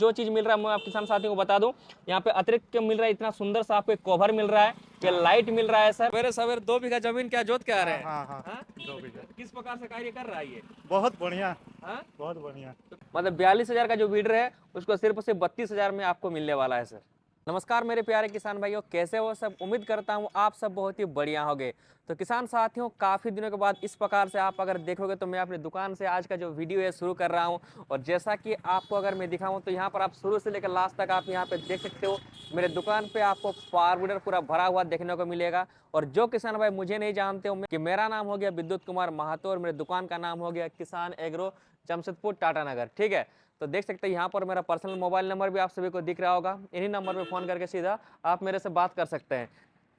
जो चीज मिल रहा है मैं आप किसान साथियों को बता दूं, यहाँ पे अतिरिक्त मिल रहा है, इतना सुंदर सा आपको एक कवर मिल रहा है, ये लाइट मिल रहा है सर। सवेरे सवेरे 2 बीघा जमीन क्या जोत के आ रहे हैं? हाँ हाँ हाँ? 2 बीघा। किस प्रकार से कार्य कर रहा है ये? बहुत बढ़िया, हाँ? बहुत बढ़िया। मतलब 42,000 का जो वीडर है उसको सिर्फ 32,000 में आपको मिलने वाला है सर। नमस्कार मेरे प्यारे किसान भाइयों, कैसे हो सब? उम्मीद करता हूँ आप सब बहुत ही बढ़िया होंगे। तो किसान साथियों, काफ़ी दिनों के बाद इस प्रकार से आप अगर देखोगे तो मैं अपनी दुकान से आज का जो वीडियो है शुरू कर रहा हूँ। और जैसा कि आपको अगर मैं दिखाऊँ तो यहाँ पर आप शुरू से लेकर लास्ट तक आप यहाँ पे देख सकते हो। मेरे दुकान पे आपको पावर वीडर पूरा भरा हुआ देखने को मिलेगा। और जो किसान भाई मुझे नहीं जानते हो कि मेरा नाम हो गया विद्युत कुमार महातो और मेरे दुकान का नाम हो गया किसान एग्रो जमशेदपुर टाटा नगर, ठीक है। तो देख सकते हैं यहाँ पर मेरा पर्सनल मोबाइल नंबर भी आप सभी को दिख रहा होगा, इन्हीं नंबर पे फ़ोन करके सीधा आप मेरे से बात कर सकते हैं।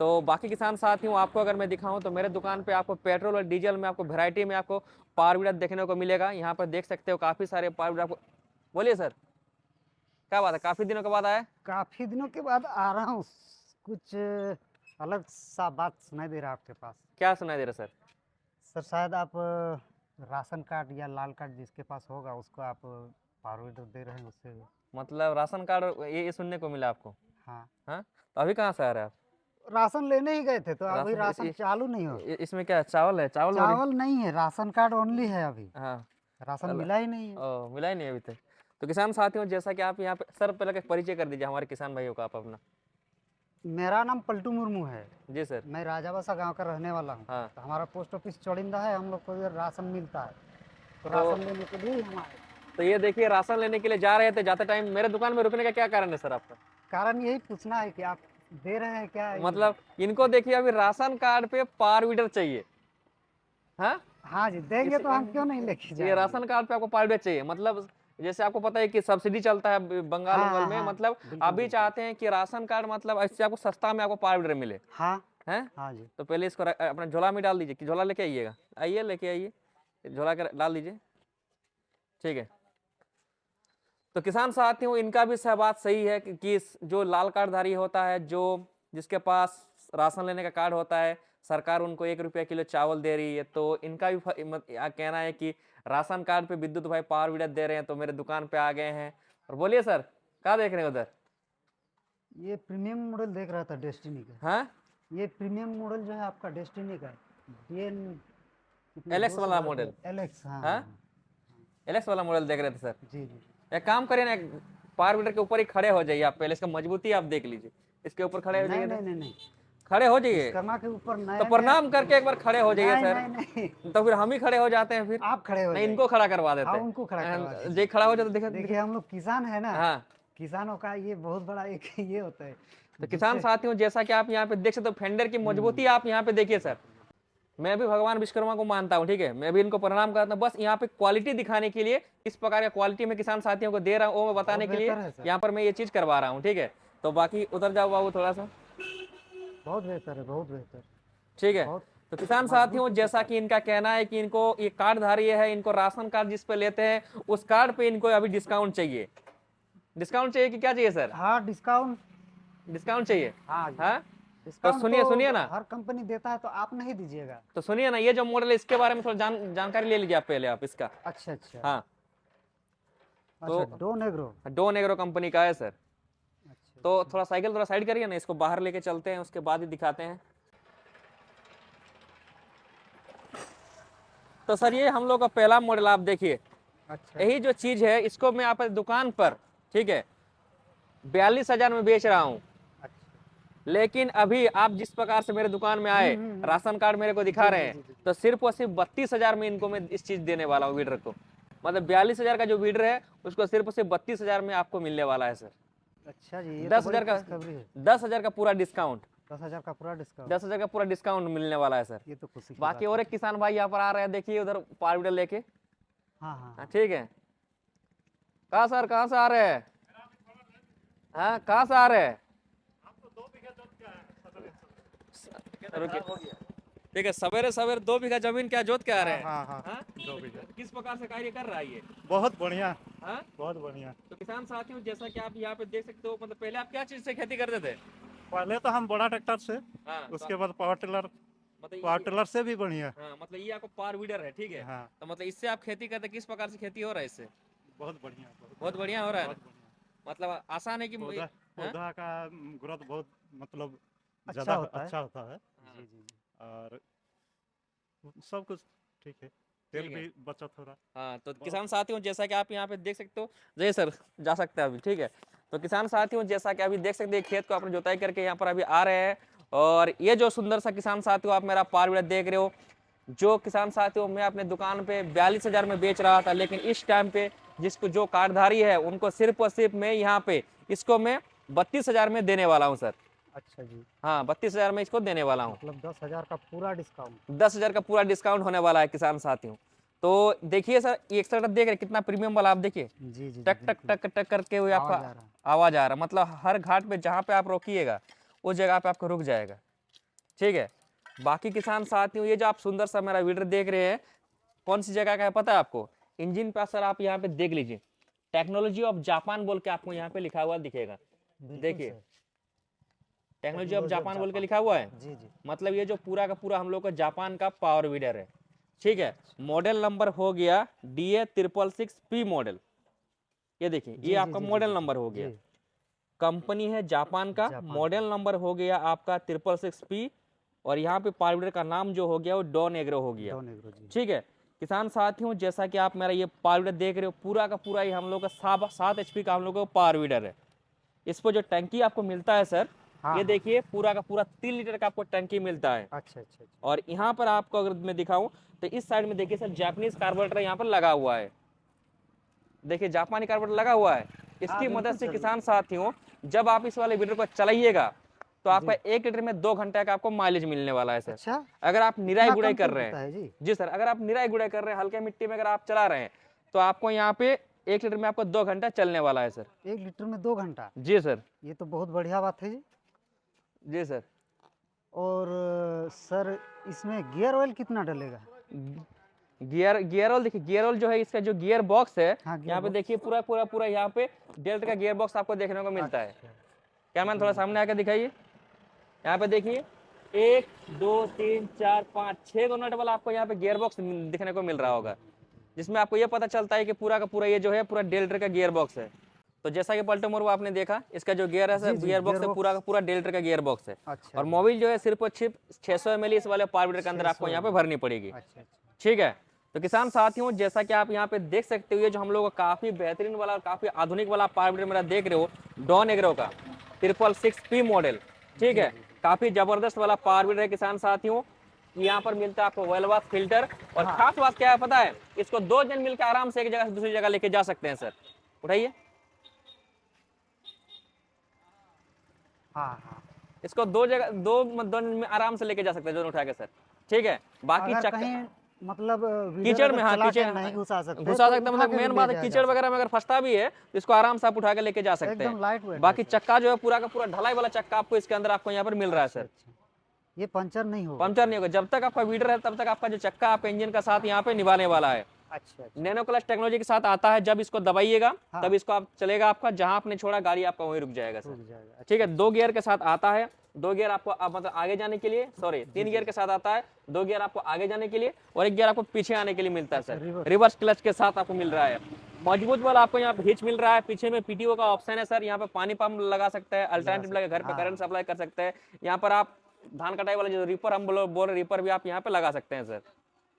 तो बाकी किसान साथियों, आपको अगर मैं दिखाऊं तो मेरे दुकान पे आपको पेट्रोल और डीजल में आपको वैरायटी में आपको पावर वीडर देखने को मिलेगा। यहाँ पर देख सकते हो काफ़ी सारे पावर वीडर आपको। बोलिए सर, क्या बात है, काफ़ी दिनों के बाद आए? काफी दिनों के बाद आ रहा हूँ। कुछ अलग सा बात सुनाई दे रहा है आपके पास। क्या सुनाई दे रहा है सर? सर शायद आप राशन कार्ड या लाल कार्ड जिसके पास होगा उसको आप फॉरवर्ड दे रहे हैं उससे। मतलब राशन कार्ड ये सुनने को मिला आपको? हाँ, हाँ, तो अभी कहाँ से आ रहे हैं आप? राशन लेने ही गए थे तो अभी राशन राशन चालू नहीं हो। इसमें क्या चावल है? चावल चावल नहीं है, राशन कार्ड ओनली है अभी। हाँ, राशन मिला ही नहीं है। ओ, मिला ही नहीं अभी तक। तो किसान साथियों, जैसा कि आप यहाँ पे सर पहले का परिचय कर दीजिए हमारे किसान भाइयों का आप अपना। मेरा नाम पलटू मुर्मू है। जी सर। मैं राजाबासा गांव का रहने वाला हूँ। हाँ। तो हमारा पोस्ट ऑफिस चौड़िंदा है, हम लोग को इधर राशन मिलता है। तो तो- राशन लेने के लिए हम आए। तो ये देखिए, राशन लेने के लिए जा रहे थे, जाते टाइम मेरे दुकान में रुकने का क्या कारण है सर आपका? कारण यही पूछना है कि आप दे रहे हैं क्या? मतलब इनको देखिए, अभी राशन कार्ड पे पावर वीडर चाहिए। हाँ, हाँ जी, देंगे तो हम क्यों नहीं लेके ये जाएंगे। राशन कार्ड पे आपको पावर वीडर चाहिए। मतलब जैसे आपको पता है कि सब्सिडी चलता है बंगाल हाँ, उंगाल हाँ, में, हाँ, मतलब बिल्कुल, अभी बिल्कुल। चाहते हैं कि राशन कार्ड मतलब इससे आपको सस्ता में आपको पावर वीडर मिले। हाँ हैं? हाँ जी। तो पहले इसको अपना झोला में डाल दीजिए, कि झोला लेके आइएगा, आइए लेके आइए, झोला कर डाल दीजिए, ठीक है। तो किसान साथियों, इनका भी बात सही है कि जो लाल कार्डधारी होता है, जो जिसके पास राशन लेने का कार्ड होता है, सरकार उनको 1 रुपया किलो चावल दे रही है। तो इनका भी कहना है कि राशन कार्ड पे विद्युत भाई पावर वीडर दे रहे हैं, तो मेरे दुकान पे आ गए हैं। और बोलिए सर, क्या देख रहे हैं उधर? ये प्रीमियम मॉडल देख रहा था डेस्टिनी का। हाँ, ये प्रीमियम मॉडल जो है आपका डेस्टिनी का DN एलेक्स वाला मॉडल। एलेक्स। हाँ हाँ, हाँ, एलेक्स वाला मॉडल देख रहे थे सर? जी जी। एक काम करिए ना, पावर वीडर के ऊपर ही खड़े हो जाइए आप, पहले इसका मजबूती आप देख लीजिए। इसके ऊपर खड़े हो नहीं जाइए, नहीं नहीं नहीं, खड़े हो जाइए। विश्वकर्मा के ऊपर तो नया प्रणाम करके एक बार खड़े हो जाइए नहीं सर। नहीं नहीं, तो फिर हम ही खड़े हो जाते हैं फिर। आप खड़े हो नहीं, जाइए। इनको खड़ा करवा देते हाँ, हैं। उनको खड़ा करवा दीजिए। जे खड़ा हो जाए तो देखिए हम लोग किसान है ना। हाँ। किसानों का ये बहुत बड़ा एक ये होता है। तो किसान साथियों, जैसा कि आप यहाँ पे देख सकते हो, फेंडर की मजबूती आप यहाँ पे देखिए सर। मैं भी भगवान विश्वकर्मा को मानता हूँ, ठीक है, मैं भी इनको प्रणाम करता हूँ। बस यहाँ पे क्वालिटी दिखाने के लिए, इस प्रकार का क्वालिटी में किसान साथियों को दे रहा हूँ, वो बताने के लिए बेहतर है सर। यहाँ पर मैं ये चीज करवा रहा हूँ, ठीक है। तो बाकी उधर जाओ बाबू थोड़ा सा, बहुत बेहतर है, बहुत बेहतर। ठीक है। बहुत तो किसान साथियों, जैसा कि इनका कहना है कि इनको ये कार्डधारी है, इनको राशन कार्ड जिस पे लेते हैं उस कार्ड पे इनको अभी डिस्काउंट चाहिए। डिस्काउंट चाहिए कि क्या चाहिए सर? हाँ, डिस्काउंट। डिस्काउंट चाहिए। हाँ जी। हाँ, तो डिस्काउंट सुनिए ना, हर कंपनी देता है, तो आप नहीं दीजिएगा? तो सुनिए ना, ये जो मॉडल है इसके बारे में थोड़ा जानकारी ले लीजिए आप पहले, आप इसका। अच्छा अच्छा। हाँ, अच्छा, तो Don Agro. Don Agro company का है सर। अच्छा। तो थोड़ा साइकिल थोड़ा साइड करिए ना, इसको बाहर लेके चलते हैं, उसके बाद ही दिखाते हैं। तो सर ये हम लोग का पहला मॉडल आप देखिए, अच्छा यही जो चीज है इसको मैं आप दुकान पर, ठीक है, 42,000 में बेच रहा हूँ। अच्छा। लेकिन अभी आप जिस प्रकार से मेरे दुकान में आए, राशन कार्ड मेरे को दिखा रहे हैं, तो सिर्फ और सिर्फ 32,000 में इनको मैं इस चीज देने वाला हूँ वीडर को। मतलब 42,000 का जो वीडर है उसको सिर्फ और सिर्फ 32,000 में आपको मिलने वाला है सर। अच्छा जी, ये 10,000 का, खुशखबरी है। 10,000 का पूरा डिस्काउंट, 10,000 का पूरा डिस्काउंट। 10,000 का पूरा डिस्काउंट मिलने वाला है सर। ये तो खुशी की बाकी बात और एक किसान भाई यहाँ पर आ रहे हैं, देखिए उधर पावर वीडर लेके। है। हाँ हाँ हाँ, ठीक है। कहाँ सर, कहाँ से आ रहे हैं? हाँ, कहाँ से आ रहे हैं? रुकिए। ठीक है, सवेरे सवेरे 2 बीघा जमीन क्या जोत के आ रहे हैं? हाँ हाँ हाँ? 2 बीघा। किस प्रकार से कार्य कर रहा है ये? बहुत बढ़िया, हाँ? बहुत बढ़िया। तो किसान साथियों, जैसा कि आप यहाँ पे देख सकते हो, मतलब पहले आप क्या चीज से खेती करते थे? पहले तो हम बड़ा ट्रैक्टर से, हाँ, उसके बाद पावर टिलर, मतलब पावर टिलर से भी बढ़िया। हाँ, मतलब ये आपको पावर वीडर है, ठीक है। हाँ, तो मतलब इससे आप खेती करते, किस प्रकार से खेती हो रहा है इससे? बहुत बढ़िया, बहुत बढ़िया हो रहा है ना? बहुत बढ़िया। मतलब आसान है कि पौधा हाँ? पौधा का ग्रोथ बहुत मतलब अच्छा ज्यादा होता है। अच्छा होता है हाँ, जी जी जी। और सब कुछ ठीक है, तेल ठीक है। भी बचत हो रहा हाँ, तो बहुत। किसान साथियों जैसा कि आप यहाँ पे देख सकते हो, जय सर जा सकते हैं अभी, ठीक है। तो किसान साथियों जैसा कि अभी देख सकते हैं खेत को आपने जुताई करके यहाँ पर अभी आ रहे हैं, और ये जो सुंदर सा किसान साथियों आप मेरा पावर वीडर देख रहे हो, जो किसान साथियों मैं अपने दुकान पे 42,000 में बेच रहा था, लेकिन इस टाइम पे जिसको जो कार्डधारी है उनको सिर्फ और सिर्फ मैं यहाँ पे इसको मैं 32,000 में देने वाला हूँ सर। अच्छा जी, हाँ, 32,000 में इसको देने वाला हूँ। मतलब 10,000 का पूरा डिस्काउंट। 10,000 का पूरा डिस्काउंट होने वाला है किसान साथियों। तो देखिए सर, ये एक्स्ट्रा देख रहे हैं, कितना प्रीमियम वाला आप देखिए, जी जी जी टक टक बिल्कुल। टक टक करके हुए आपका आवाज आ रहा है। आवाज आ रहा है। मतलब हर घाट पे जहाँ पे आप रोकिएगा उस जगह पे आपको रुक जाएगा, ठीक है। बाकी किसान साथियों ये जो आप सुंदर सा मेरा वीडियो देख रहे हैं, कौन सी जगह का है पता है आपको? इंजन पे सर आप यहाँ पे देख लीजिए, टेक्नोलॉजी ऑफ जापान बोल के आपको यहाँ पे लिखा हुआ दिखेगा। बिल्कुल देखिए, sir. Technology of technology of Japan बोल के जापान। लिखा हुआ है। जी जी। मतलब ये जो पूरा का पूरा हम लोग का जापान का पावर वीडर है, ठीक है। मॉडल नंबर हो गया DA666P मॉडल, ये देखिए जी ये जी आपका जी जी मॉडल जी नंबर हो गया। जी। कंपनी है जापान का, जापान मॉडल का। नंबर हो गया आपका 666P, और यहाँ पे पावर वीडर का नाम जो हो गया वो डॉन एग्रो हो गया, डॉन एग्रो जी। ठीक है। किसान साथियों जैसा कि आप मेरा ये पावर वीडर देख रहे हो, पूरा का पूरा ये हम लोग का 7 HP का हम लोग का पावर वीडर है। इस पर जो टंकी आपको मिलता है सर, हाँ ये हाँ। देखिए पूरा का पूरा 3 लीटर का आपको टंकी मिलता है। अच्छा अच्छा अच्छा। और यहाँ पर आपको अगर मैं दिखाऊं तो इस साइड में देखिए सर, जापानीज कार्बोरेटर यहाँ पर लगा हुआ है। देखिए जापानी कार्बोरेटर लगा हुआ है। इसकी मदद बिल्कुल से सर। किसान साथियों जब आप इस वाले वीडर को चलाइएगा तो आपका जी। 1 लीटर में 2 घंटे का आपको माइलेज मिलने वाला है सर। अच्छा, अगर आप निराई इतना गुड़ाई कम कर तेल रहे पीता हैं, है जी। जी सर, अगर आप निराई गुड़ाई कर रहे हैं, हल्के मिट्टी में अगर आप चला रहे हैं, तो आपको यहाँ पे 1 लीटर में आपको 2 घंटा चलने वाला है सर। 1 लीटर में 2 घंटा, जी सर। ये तो बहुत बढ़िया बात है जी। जी सर। और सर इसमें गियर ऑयल कितना डलेगा? गियर गियर ऑयल देखिए, गियर ऑयल जो है इसका जो गियर बॉक्स है, हाँ, गियर यहाँ पे बॉक्स। देखिए पूरा पूरा पूरा यहाँ पे डेल्ट का गियर बॉक्स आपको देखने को मिलता है। अच्छा। क्या मैम थोड़ा सामने आकर दिखाइए, यहाँ पे देखिए 1 2 3 4 5 6 नट वाला आपको यहाँ पे गियर बॉक्स दिखने को मिल रहा होगा, जिसमें आपको ये पता चलता है कि पूरा का पूरा ये जो है पूरा डेल्टर का गियर बॉक्स है। तो जैसा कि पल्टो मोर आपने देखा, इसका जो गियर है सर, जी, जी, गियर बॉक्स है गियर पूरा का बॉक्स। पूरा डेल्टर का गियर बॉक्स है। अच्छा और जी। मोबिल जो है सिर्फ और सिर्फ 600 ml इस वाले पावर वीडर के अंदर आपको 600 यहाँ पे ml। भरनी पड़ेगी, अच्छा अच्छा। ठीक है। तो किसान साथियों जैसा कि आप यहाँ पे देख सकते हो, ये जो हम लोग काफी बेहतरीन वाला और काफी आधुनिक वाला पावर वीडर मेरा देख रहे हो, डॉन एग्रो का 666P मॉडल, ठीक है। काफी जबरदस्त वाला पावर वीडर है किसान साथियों। यहाँ पर मिलता है आपको वेलवास फिल्टर, और हाँ। खास बात क्या है पता है, इसको 2 जन मिलकर आराम से एक जगह से दूसरी जगह लेके जा सकते हैं सर। उठाइए, हाँ हाँ। इसको 2 जगह 2 जन में आराम से लेके जा सकते हैं दोनों उठा के सर, ठीक है। बाकी अगर चक्का कहीं मतलब वीडर कीचड़ अगर में, हाँ चला के कीचड़ नहीं घुसा सकते घुसा तो सकते हैं, उठा मतलब के भी मेन ले बात है जाया कीचड़ जा वगैरह में अगर फंसता भी है तो इसको आराम से आप उठा के लेके जा सकता है। सकते हैं। एकदम लाइट वेट है बाकी सर। चक्का जो है पूरा का पूरा ढलाई वाला चक्का आपको इसके अंदर आपको यहाँ पर मिल रहा है सर। अच्छा, ये पंचर नहीं होगा? पंचर नहीं होगा, जब तक आपका वीडर है तब तक आपका जो चक्का आपका इंजन का साथ यहाँ पे निभाने वाला है। अच्छा अच्छा। नैनो क्लच टेक्नोलॉजी के साथ आता है, जब इसको दबाइएगा हाँ। तब इसको आप चलेगा, आपका जहां आपने छोड़ा गाड़ी आपका वहीं रुक जाएगा सर, रुक जाएगा। ठीक है। 2 गियर के साथ आता है, 2 गियर आपको मतलब आगे जाने के लिए, सॉरी 3 गियर के साथ आता है, 2 गियर आपको आगे जाने के लिए और 1 गियर आपको पीछे आने के लिए मिलता है सर। रिवर्स क्लच के साथ आपको मिल रहा है। मजबूत वाला आपको यहाँ पे हिच मिल रहा है, पीछे में PTO का ऑप्शन है सर, यहाँ पे पानी पंप लगा सकते हैं, अल्टरनेटिव लगा घर पे करंट सप्लाई कर सकते हैं। यहाँ पर आप धान कटाई वाला जो रीपर हम बोल रहे रीपर भी आप यहाँ पे लगा सकते हैं सर,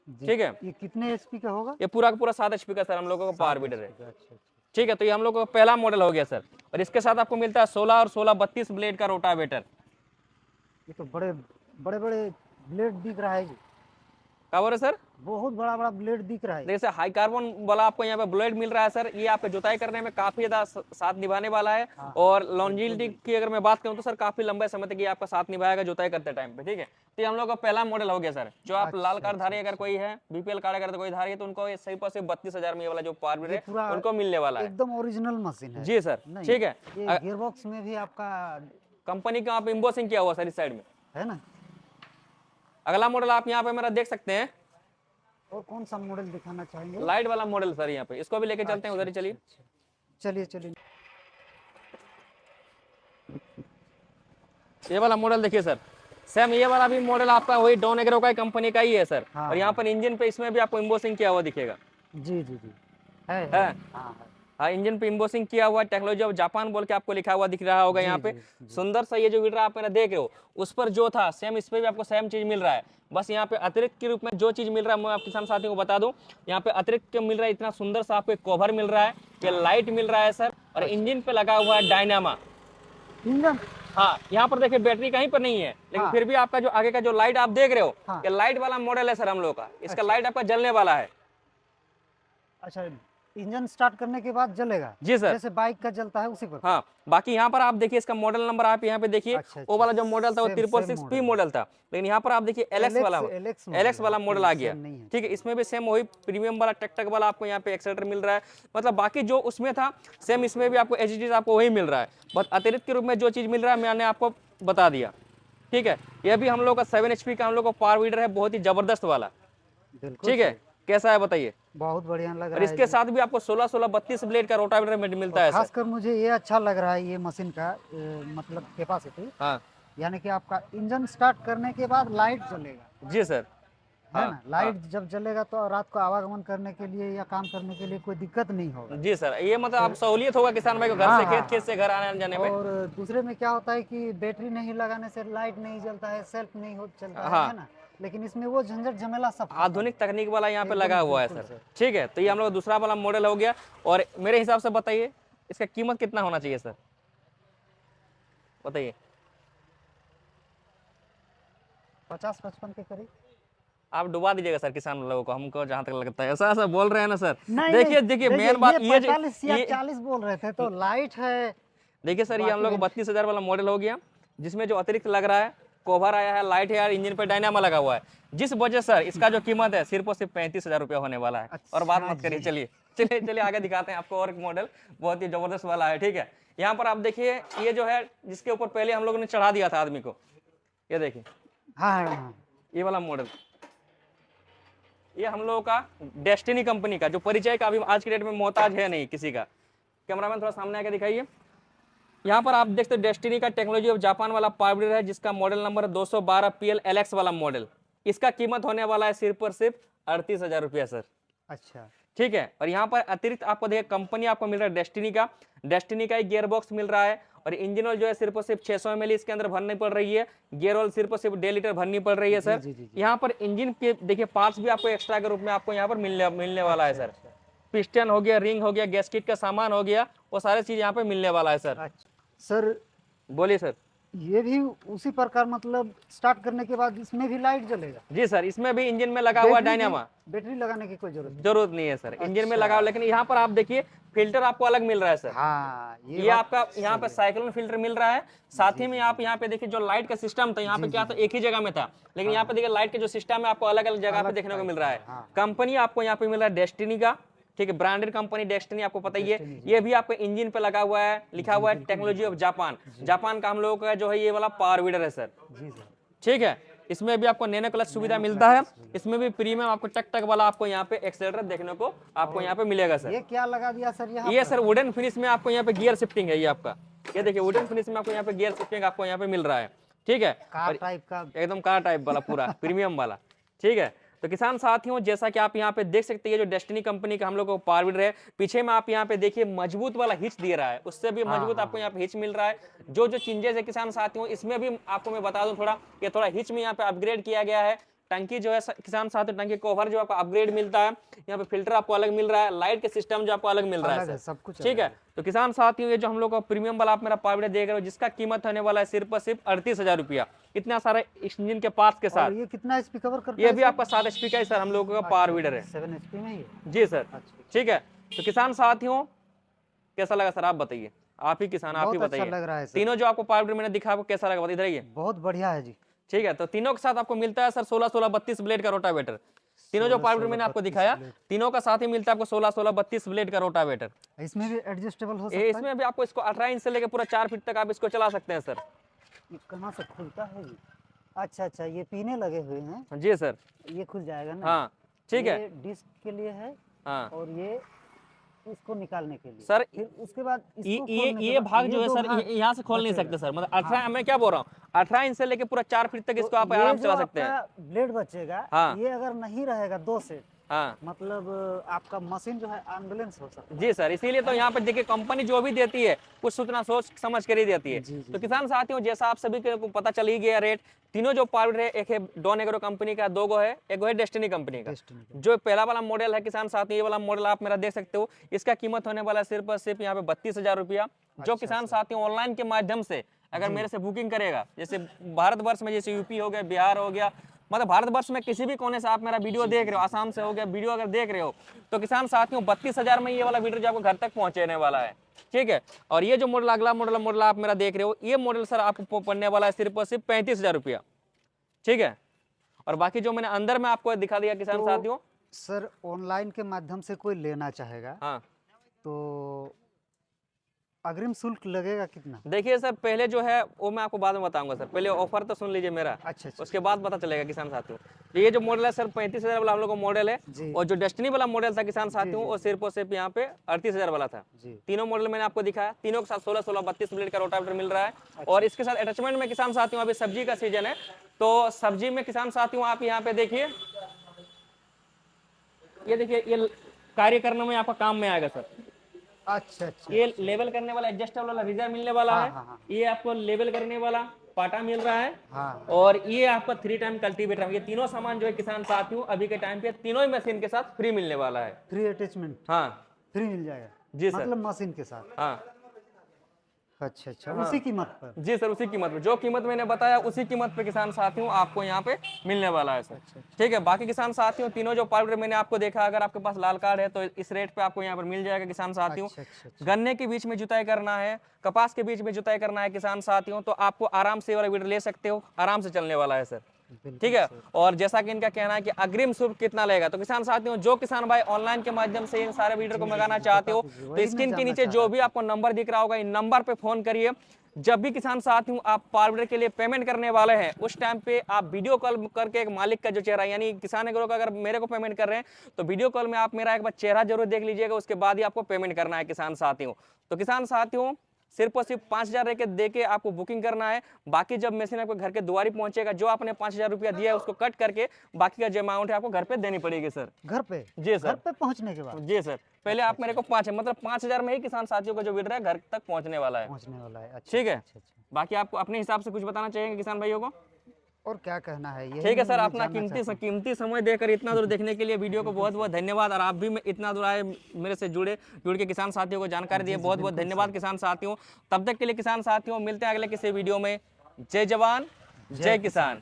जी। ठीक है। ये कितने HP का होगा? ये पूरा का पूरा 7 HP का सर हम लोगों का पावर वीडर है, अच्छा अच्छा। ठीक है। तो ये हम लोग का पहला मॉडल हो गया सर, और इसके साथ आपको मिलता है 16 और 16 32 ब्लेड का रोटावेटर। ये तो बड़े बड़े बड़े ब्लेड दिख रहा है जी। क्या बोल रहे सर? बहुत बड़ा बड़ा ब्लेड दिख रहा है। जैसे हाई कार्बन वाला आपको यहाँ पे ब्लेड मिल रहा है सर, ये आपको जुताई करने में काफी ज्यादा साथ निभाने वाला है। हाँ। और लॉन्जिविटी की अगर मैं बात करूँ तो सर काफी लंबे समय तक ये आपका साथ निभाएगा जुताई करते टाइम पे, ठीक है। तो ये हम लोग का पहला मॉडल हो गया सर। जो आप लाल कार्ड धारी अगर कोई है, BPL कार्ड अगर कोई धारी है, तो उनको सही पर सिर्फ 32,000 में ये वाला जो पावर वीडर है पूरा उनको मिलने वाला है। एकदम ओरिजिनल मशीन है। जी सर, नहीं, ठीक है। ये गियरबॉक्स में भी आपका कंपनी का आप एम्बोसिंग किया हुआ सर इस साइड में है ना। अगला मॉडल आप यहाँ पे मेरा देख सकते हैं, और कौन सा मॉडल दिखाना चाहेंगे? लाइट वाला मॉडल सर, यहाँ पे इसको भी लेके चलते हैं, उधर ही चलिए। चलिए चलिए। ये वाला मॉडल देखिए सर, सेम ये वाला भी मॉडल आपका वही डॉन एग्रो का कंपनी का ही है सर। हाँ, और यहाँ पर इंजन पे इसमें भी आपको एम्बोसिंग किया हुआ दिखेगा। जी जी जी है। है। हाँ है। हाँ, इंजन पे एम्बोसिंग किया हुआ टेक्नोलॉजी ऑफ जापान बोल के आपको लिखा हुआ दिख रहा होगा जी, यहाँ पे। जी, जी। सुंदर सा ये जो वीडर आप मेरा देख रहे हो, उस पर जो था सेम इस पे भी आपको सेम चीज मिल रहा है। बस यहाँ पे अतिरिक्त के रूप में जो चीज मिल रहा है मैं आप किसान साथियों को बता दूं, यहाँ पे अतिरिक्त क्या मिल रहा है, इतना सुंदर सा आपको कवर मिल रहा है, ये लाइट मिल रहा है सर, और इंजन पे लगा हुआ है डायनामा। इंजन। हाँ, यहाँ पर देखिए बैटरी कहीं पर नहीं है, लेकिन हाँ। फिर भी आपका जो आगे का जो लाइट आप देख रहे हो, हाँ। ये लाइट वाला मॉडल है सर हम लोग का। इसका अच्छा। लाइट आपका जलने वाला है। अच्छा, इंजन स्टार्ट करने के बाद जलेगा जी सर। जैसे बाइक का जलता है उसी पर। हाँ, बाकी यहाँ पर आप देखिए इसका मॉडल नंबर आप यहाँ पे देखिए, अच्छा, वो वाला जो मॉडल था वो सेम 666P मॉडल। मॉडल था, लेकिन यहाँ पर आप देखिए एलएक्स वाला एलएक्स वाला मॉडल आ गया। नहीं है। ठीक है, इसमें भी सेम वही प्रीमियम वाला टक टक वाला आपको यहाँ पे एक्सेलेटर मिल रहा है। मतलब बाकी जो उसमें था सेम इसमें भी आपको एचडीज आपको वही मिल रहा है, बस अतिरिक्त के रूप में जो चीज़ मिल रहा है मैंने आपको बता दिया। ठीक है, यह भी हम लोग का 7 HP का हम लोग का पावर वीडर है, बहुत ही जबरदस्त वाला। बिल्कुल ठीक है, सही। कैसा है बताइए। बहुत बढ़िया लग और रहा है इसके साथ भी आपको 16 32 ब्लेड का रोटावेटर मिलता है सर। खासकर मुझे ये अच्छा लग रहा है ये मशीन का मतलब कैपेसिटी, हाँ यानी कि आपका इंजन स्टार्ट करने के बाद लाइट जलेगा, जी सर। है हाँ, ना। लाइट जब जलेगा तो रात को आवागमन करने के लिए या काम करने के लिए कोई दिक्कत नहीं होगा। जी सर, ये मतलब आप सहूलियत होगा किसान भाई को घर से हाँ, खेत, खेत से घर आने जाने में। और दूसरे में क्या होता है कि बैटरी नहीं लगाने से लाइट नहीं जलता है, सेल्फ नहीं हो चलता हाँ। है ना। लेकिन इसमें वो झंझट झमेला सब खत्म। आधुनिक तकनीक वाला यहाँ पे एकदम लगा हुआ है बिल्कुल सर। सर। ठीक है, तो ये हम लोग दूसरा वाला मॉडल हो गया। और मेरे हिसाब से बताइए इसका कीमत कितना होना चाहिए सर, बताइए। 50-55 के करीब। आप डुबा दीजिएगा सर किसान लोगों को, हमको जहां तक लगता है ऐसा ऐसा बोल रहे हैं ना सर। नहीं, देखिए नहीं, देखिए मेन बात ये 45 या 40 बोल रहे थे तो लाइट है। देखिए सर, ये हम लोग 32,000 वाला मॉडल हो गया, जिसमें जो अतिरिक्त लग रहा है कवर आया है, लाइट है यार, इंजन पे डायनामा लगा हुआ है, जिस वजह सर इसका जो कीमत है सिर्फ और सिर्फ 35,000 रुपया होने वाला है। और बात मत करिए, चलिए चलिए चलिए आगे दिखाते हैं आपको और एक मॉडल बहुत ही जबरदस्त वाला है। ठीक है, यहाँ पर आप देखिए ये जो है जिसके ऊपर पहले हम लोगों ने चढ़ा दिया था आदमी को, ये देखिए हाँ, ये वाला मॉडल, ये हम लोगों का डेस्टिनी कंपनी का, जो परिचय का अभी आज की डेट में मोहताज है नहीं किसी का। कैमरामैन थोड़ा सामने आके दिखाइए। यहाँ पर आप देखते हो डेस्टिनी का टेक्नोलॉजी ऑफ जापान वाला पावर वीडर है, जिसका मॉडल नंबर 212 PL LX वाला मॉडल। इसका कीमत होने वाला है सिर्फ और सिर्फ 38,000 रुपया सर। अच्छा। ठीक है, और यहाँ पर अतिरिक्त आपको देखिए कंपनी आपको मिल रहा है डेस्टिनी का एक गियर बॉक्स मिल रहा है, और इंजन ऑयल जो है सिर्फ और सिर्फ 600 ml इसके अंदर भरनी पड़ रही है, गियर ऑयल सिर्फ और सिर्फ 1.5 लीटर भरनी पड़ रही है सर। यहाँ पर इंजन के देखिए पार्ट्स भी आपको एक्स्ट्रा के रूप में आपको यहाँ पर मिलने वाला है सर। पिस्टन हो गया, रिंग हो गया, गैस्केट का सामान हो गया, वो सारे चीज यहाँ पे मिलने वाला है सर। अच्छा सर, बोलिए सर। ये भी उसी प्रकार मतलब स्टार्ट करने के बाद इसमें भी लाइट जलेगा? जी सर, इसमें भी इंजन में लगा हुआ डायनामा। बैटरी लगाने की कोई जरूरत नहीं है सर, इंजन में लगा हुआ, लेकिन यहाँ पर आप देखिए फिल्टर आपको अलग मिल रहा है सर। हाँ, ये आपका यहाँ पे साइक्लोन फिल्टर मिल रहा है, साथ ही में आप यहाँ पे देखिए जो लाइट का सिस्टम था यहाँ पे क्या था, एक ही जगह में था, लेकिन यहाँ पे देखिए लाइट का जो सिस्टम है आपको अलग अलग जगह पे देखने को मिल रहा है। कंपनी आपको यहाँ पे मिल रहा है डेस्टिनी का। ठीक है, ब्रांडेड कंपनी डेस्टिनी आपको पता ही है। ये भी आपको इंजन पे लगा हुआ है, लिखा हुआ है टेक्नोलॉजी ऑफ जापान। जापान का हम लोगों का जो है ये वाला पावर वीडर है सर। जी सर। ठीक है, इसमें भी आपको नैनो क्लच सुविधा मिलता है, इसमें भी प्रीमियम आपको टक टक वाला आपको यहाँ पे एक्सेलरेटर देखने को आपको यहाँ पे मिलेगा सर। ये क्या लगा दिया सर यहाँ? ये सर वुडन फिनिश में आपको यहाँ पे गियर शिफ्टिंग है, ये आपका ये देखिए वुडन फिनिश में आपको यहाँ पे गियर शिफ्टिंग आपको यहाँ पे मिल रहा है। ठीक है, कार टाइप का, एकदम कार टाइप वाला पूरा प्रीमियम वाला। ठीक है, तो किसान साथियों जैसा कि आप यहाँ पे देख सकते हैं, जो डेस्टिनी कंपनी का हम लोग को पावर वीडर है, पीछे में आप यहाँ पे देखिए मजबूत वाला हिच दे रहा है, उससे भी मजबूत आपको यहाँ पे हिच मिल रहा है। जो जो चेंजेस है किसान साथियों, इसमें भी आपको मैं बता दूं थोड़ा, कि थोड़ा हिच में यहाँ पे अपग्रेड किया गया है। टंकी जो है किसान साथियों, टंकी कवर जो आपको अपग्रेड मिलता है, यहाँ पे फिल्टर आपको अलग मिल रहा है, लाइट के सिस्टम जो आपको अलग मिल रहा है सर, सब कुछ। ठीक है, तो किसान साथियों ये जो हम लोग का प्रीमियम वाला आप मेरा पावर वीडर देख रहे हो, जिसका कीमत होने वाला है सिर्फ और सिर्फ 38,000 रुपया, इतना सारा इंजन के पार्ट्स के साथ। ये कितना HP कवर करता ये है? भी आपका 7 HP का ही सर हम लोगों का पावर वीडर है। 7 HP में ही? जी सर। अच्छा। ठीक है, तो किसान साथियों कैसा लगा सर, आप बताइए, आप ही किसान आप ही बहुत अच्छा बताइए। लग रहा है सर। तीनों जो आपको पावर वीडर मैंने दिखा आपको कैसा लगा बताइए, इधर आइए। बहुत बढ़िया है जी। ठीक है, तो तीनों के साथ आपको मिलता है सर 16-16 32 ब्लेड का रोटावेटर। तीनों जो पावर वीडर मैंने आपको दिखाया, तीनों का साथ ही मिलता है आपको 16-16 32 ब्लेड का रोटावेटर। इसमें भी एडजस्टेबल हो सकता है? इसमें भी आपको इसको 18 इंच से लेकर पूरा 4 फीट तक आप इसको चला सकते हैं सर। ये कहाँ से खुलता है जी? अच्छा अच्छा, ये पीने लगे हुए हैं। जी सर। ये खुल जाएगा ना? हाँ ठीक है। ये डिस्क के लिए है, हाँ और ये इसको निकालने के लिए सर, फिर उसके बाद इसको खोलने के ये बाद भाग जो है दो सर भाग यहाँ से खोल नहीं बचेगा। सकते सर, मतलब 18 मैं क्या बोल रहा हूँ, 18 इंच से लेके पूरा 4 फीट तक इसको आप ये आराम से जो चला सकते हैं। आपका ब्लेड बचेगा, हाँ। ये अगर नहीं रहेगा 2 सेट, हाँ मतलब आपका मशीन जो है एम्बुलेंस हो सकता जी सर, इसीलिए तो यहाँ पे देखिए कंपनी जो भी देती है कुछ सूचना सोच समझ कर ही देती है। है। जी तो किसान साथियों, जैसा आप सभी को पता चल ही गया रेट, तीनों जो पावर है, एक है डॉन एग्रो कंपनी का, दो गो है, एक गो है डेस्टिनी कंपनी का। डेस्टिनी जो पहला वाला मॉडल है किसान साथियों, ये वाला मॉडल आप मेरा देख सकते हो, इसका कीमत होने वाला है सिर्फ और सिर्फ यहाँ पे 32,000 रुपया। जो किसान साथियों ऑनलाइन के माध्यम से अगर मेरे से बुकिंग करेगा, जैसे भारतवर्ष में जैसे यूपी हो गया, बिहार हो गया, मतलब भारतवर्ष में किसी भी कोने से आप मेरा वीडियो देख रहे हो, आसाम से हो गया वीडियो अगर देख रहे हो, तो किसान साथियों 32,000 में ये वाला वीडियो जो आपको घर तक पहुंचने वाला है। ठीक है। और ये जो मॉडल अगला मॉडल आप मेरा देख रहे हो, ये मॉडल सर आपको पड़ने वाला है सिर्फ और सिर्फ 35,000 रुपया। ठीक है। और बाकी जो मैंने अंदर में आपको दिखा दिया किसान तो साथियों। सर ऑनलाइन के माध्यम से कोई लेना चाहेगा हाँ तो अग्रिम शुल्क लगेगा कितना? देखिए सर, पहले जो है वो मैं आपको बाद में बताऊंगा सर, पहले ऑफर तो सुन लीजिए मेरा, अच्छा अच्छा उसके बाद पता चलेगा किसान साथियों। तो ये जो मॉडल है सर 35,000 वाला हम लोग का मॉडल है, जी और जो डेस्टिनी वाला मॉडल था किसान साथियों जी। वो सिर्फ और सिर्फ यहाँ पे 38,000 वाला था। जी तीनों मॉडल मैंने आपको दिखाया, तीनों के साथ 16 32 ब्लेड का रोटावेटर मिल रहा है। और इसके साथ अटैचमेंट में किसान साथियों, अभी सब्जी का सीजन है, तो सब्जी में किसान साथियों आप यहाँ पे देखिए, ये देखिए, ये कार्य करने में आपका काम में आएगा सर। अच्छा अच्छा ये लेवल करने वाला एडजस्टेबल वाला रिजर्व मिलने वाला हाँ, है। हाँ, हाँ। ये आपको लेवल करने वाला पाटा मिल रहा है। हाँ और ये आपका 3 टाइम कल्टीवेटर, ये तीनों सामान जो है किसान साथियों अभी के टाइम पे तीनों ही मशीन के साथ फ्री मिलने वाला है। फ्री अटैचमेंट हाँ फ्री मिल जाएगा जी सर। मतलब मशीन के साथ? हाँ अच्छा अच्छा उसी कीमत पर? जी सर, उसी कीमत पे, जो कीमत मैंने बताया उसी कीमत पे किसान साथियों आपको यहाँ पे मिलने वाला है सर। ठीक है। बाकी किसान साथियों तीनों जो पाउडर मैंने आपको देखा, अगर आपके पास लाल कार्ड है तो इस रेट पे आपको यहाँ पर मिल जाएगा किसान साथियों। अच्छा अच्छा अच्छा। गन्ने के बीच में जुताई करना है, कपास के बीच में जुताई करना है किसान साथियों, तो आपको आराम से ये वाला वीडर ले सकते हो, आराम से चलने वाला है सर। बिल्कुल ठीक है। सर। और जैसा कि इनका कहना है कि अग्रिम शुल्क कितना लगेगा, तो किसान साथियों जो किसान भाई ऑनलाइन के माध्यम से इन सारे वीडियो को मंगाना चाहते हो, तो स्क्रीन के नीचे जो भी आपको नंबर दिख रहा होगा, इन नंबर पे फोन करिए। जब भी किसान साथियों आप पाउडर के लिए पेमेंट करने वाले हैं, उस टाइम पे आप वीडियो कॉल करके एक मालिक का जो चेहरा, यानी किसान एग्रो का अगर मेरे को पेमेंट कर रहे हैं, तो वीडियो कॉल में आप मेरा एक बार चेहरा जरूर देख लीजिएगा, उसके बाद ही आपको पेमेंट करना है किसान साथियों। तो किसान साथियों सिर्फ और सिर्फ 5,000 दे के आपको बुकिंग करना है। बाकी जब मशीन आपको घर के द्वार ही पहुंचेगा, जो आपने 5,000 रुपया दिया है उसको कट करके बाकी का जो अमाउंट है आपको घर पे देनी पड़ेगी सर। घर पे? जी सर। घर पे पहुंचने के बाद? जी सर, पहले आप मेरे को 5 मतलब 5,000 में ही किसान साथियों का जो वीडियो है घर तक पहुंचने वाला है। पहुंचने वाला है। अच्छा ठीक है। अच्छा अच्छा। बाकी आपको अपने हिसाब से कुछ बताना चाहिए किसान भाइयों को? और क्या कहना है? यही ठीक है सर, मैं अपना जानना चाहता हूं। कीमती समय देकर इतना दूर देखने के लिए वीडियो को बहुत बहुत धन्यवाद। और आप भी इतना दूर आए, मेरे से जुड़ के किसान साथियों को जानकारी दिए, बहुत बहुत धन्यवाद किसान साथियों। तब तक के लिए किसान साथियों मिलते हैं अगले किसी वीडियो में। जय जवान जय किसान।